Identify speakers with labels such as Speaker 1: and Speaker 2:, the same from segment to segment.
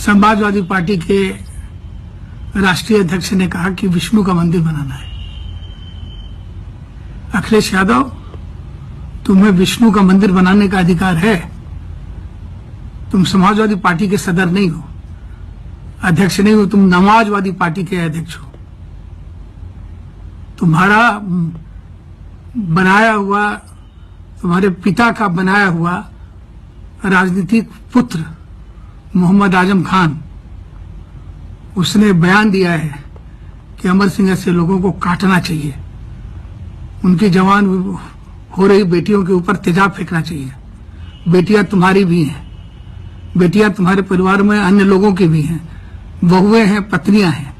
Speaker 1: Samajwadi party के राष्ट्रीय अध्यक्ष ने कहा कि विष्णु का मंदिर बनाना है। अखिलेश यादव, तुम्हें विष्णु का मंदिर बनाने का अधिकार है। तुम समाजवादी पार्टी के सदर नहीं हो, अध्यक्ष नहीं हो, तुम नमाजवादी पार्टी के अध्यक्ष हो। तुम्हारा बनाया हुआ, तुम्हारे पिता का बनाया हुआ राजनीतिक पुत्र मोहम्मद आजम खान, उसने बयान दिया है कि अमर सिंह ऐसे लोगों को काटना चाहिए, उनकी जवान हो रही बेटियों के ऊपर तेजाब फेंकना चाहिए। बेटियां तुम्हारी भी हैं, बेटियां तुम्हारे परिवार में अन्य लोगों की भी हैं, बहुएं हैं, पत्नियां हैं।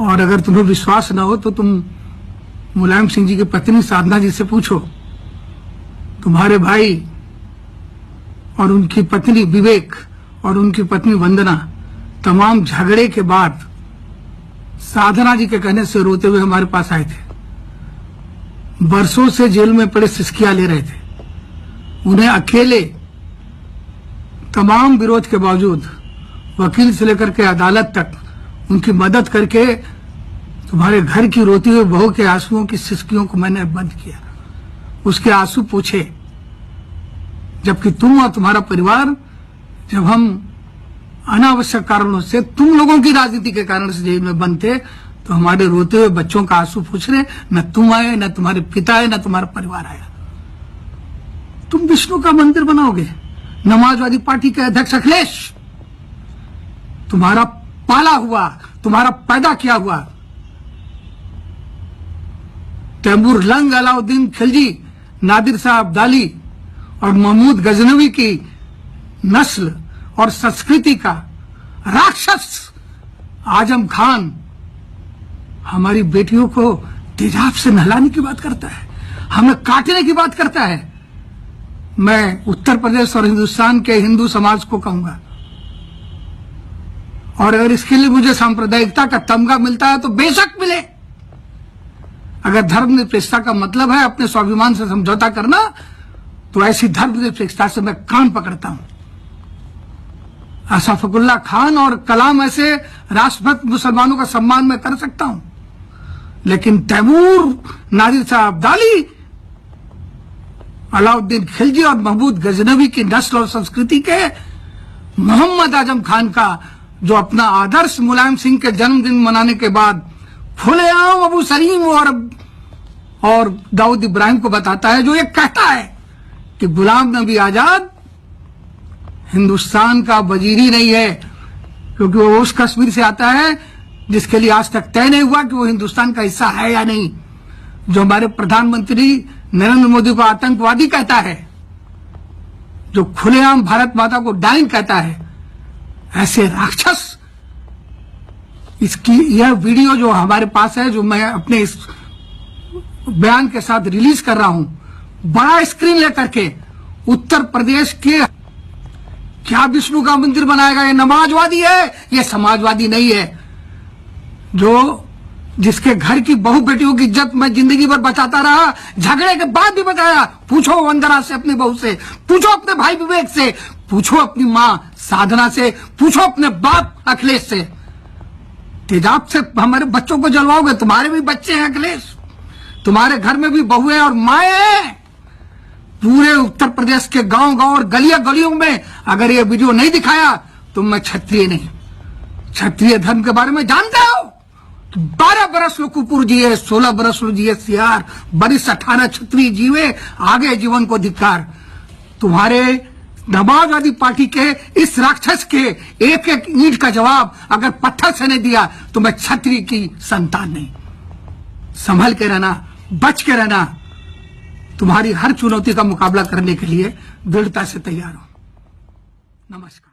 Speaker 1: और अगर तुम्हें विश्वास न हो तो तुम मुलायम सिंह जी की पत्नी साधना जी से पूछो। तुम्हारे भाई और उनकी पत्नी विवेक और उनकी पत्नी वंदना तमाम झगड़े के बाद साधना जी के कहने से रोते हुए हमारे पास आए थे। बरसों से जेल में पड़े सिसकियां ले रहे थे। उन्हें अकेले तमाम विरोध के बावजूद वकील से लेकर के अदालत तक उनकी मदद करके तुम्हारे घर की रोती हुई बहू के आंसुओं की सिसकियों को मैंने बंद किया, उसके आंसू पूछे। जबकि तुम और तुम्हारा परिवार, जब हम अनावश्यक कारणों से, तुम लोगों की राजनीति के कारण से जेल में बंद थे, तो हमारे रोते हुए बच्चों का आंसू पूछ रहे, न तुम आए, न तुम्हारे पिता आए, न तुम्हारा परिवार आया। तुम विष्णु का मंदिर बनाओगे? समाजवादी पार्टी के अध्यक्ष अखिलेश, तुम्हारा पाला हुआ, तुम्हारा पैदा किया हुआ तैमूर लंग, अलाउद्दीन खिलजी, नादिर शाह अब्दाली और महमूद गजनवी की नस्ल और संस्कृति का राक्षस आजम खान हमारी बेटियों को तेजाब से नहलाने की बात करता है, हमें काटने की बात करता है। मैं उत्तर प्रदेश और हिंदुस्तान के हिंदू समाज को कहूंगा, और अगर इसके लिए मुझे सांप्रदायिकता का तमगा मिलता है तो बेशक मिले। अगर धर्मनिरपेक्षता का मतलब है अपने स्वाभिमान से समझौता करना, तो ऐसी धर्मनिरपेक्षता से मैं कान पकड़ता हूं। अशफाकुल्ला खान और कलाम ऐसे राष्ट्रभक्त मुसलमानों का सम्मान मैं कर सकता हूं, लेकिन तैमूर, नादिर शाह अब्दाली, अलाउद्दीन खिलजी और महमूद गजनवी की नस्ल और संस्कृति के मोहम्मद आजम खान का, जो अपना आदर्श मुलायम सिंह के जन्मदिन मनाने के बाद खुलेआम अबू सलीम और दाऊद इब्राहिम को बताता है, जो ये कहता है कि गुलाम नबी आजाद हिंदुस्तान का वजीर ही नहीं है, क्योंकि वो उस कश्मीर से आता है जिसके लिए आज तक तय नहीं हुआ कि वो हिंदुस्तान का हिस्सा है या नहीं। जो हमारे प्रधानमंत्री नरेंद्र मोदी को आतंकवादी कहता है, जो खुलेआम भारत माता को डाइन कहता है, ऐसे राक्षस, इसकी यह वीडियो जो हमारे पास है, जो मैं अपने इस बयान के साथ रिलीज कर रहा हूं, बड़ा स्क्रीन लेकर के, उत्तर प्रदेश के क्या विष्णु का मंदिर बनाएगा? ये नमाजवादी है, ये समाजवादी नहीं है। जो जिसके घर की बहू बेटियों की इज्जत मैं जिंदगी भर बचाता रहा, झगड़े के बाद भी बचाया। पूछो वंदना से, अपनी बहू से पूछो, अपने भाई विवेक से पूछो, अपनी मां साधना से पूछो, अपने बाप अखिलेश से। तेजाब से हमारे बच्चों को जलवाओगे? तुम्हारे भी बच्चे हैं अखिलेश, तुम्हारे घर में भी बहुएं और माएं हैं। पूरे उत्तर प्रदेश के गांव-गांव और गलियों में अगर ये वीडियो नहीं दिखाया तो मैं क्षत्रिय नहीं, क्षत्रिय धर्म के बारे में जानते हो? 12 बरस लो कुपुर जिए, 16 बरस लो जिए सियार, बरिस 18 क्षत्रिय जीवे, आगे जीवन को धिक्कार। तुम्हारे समाजवादी पार्टी के इस राक्षस के एक एक ईंट का जवाब अगर पत्थर से नहीं दिया तो मैं क्षत्रिय की संतान नहीं। संभल के रहना, बच के रहना। तुम्हारी हर चुनौती का मुकाबला करने के लिए दृढ़ता से तैयार हूं। नमस्कार।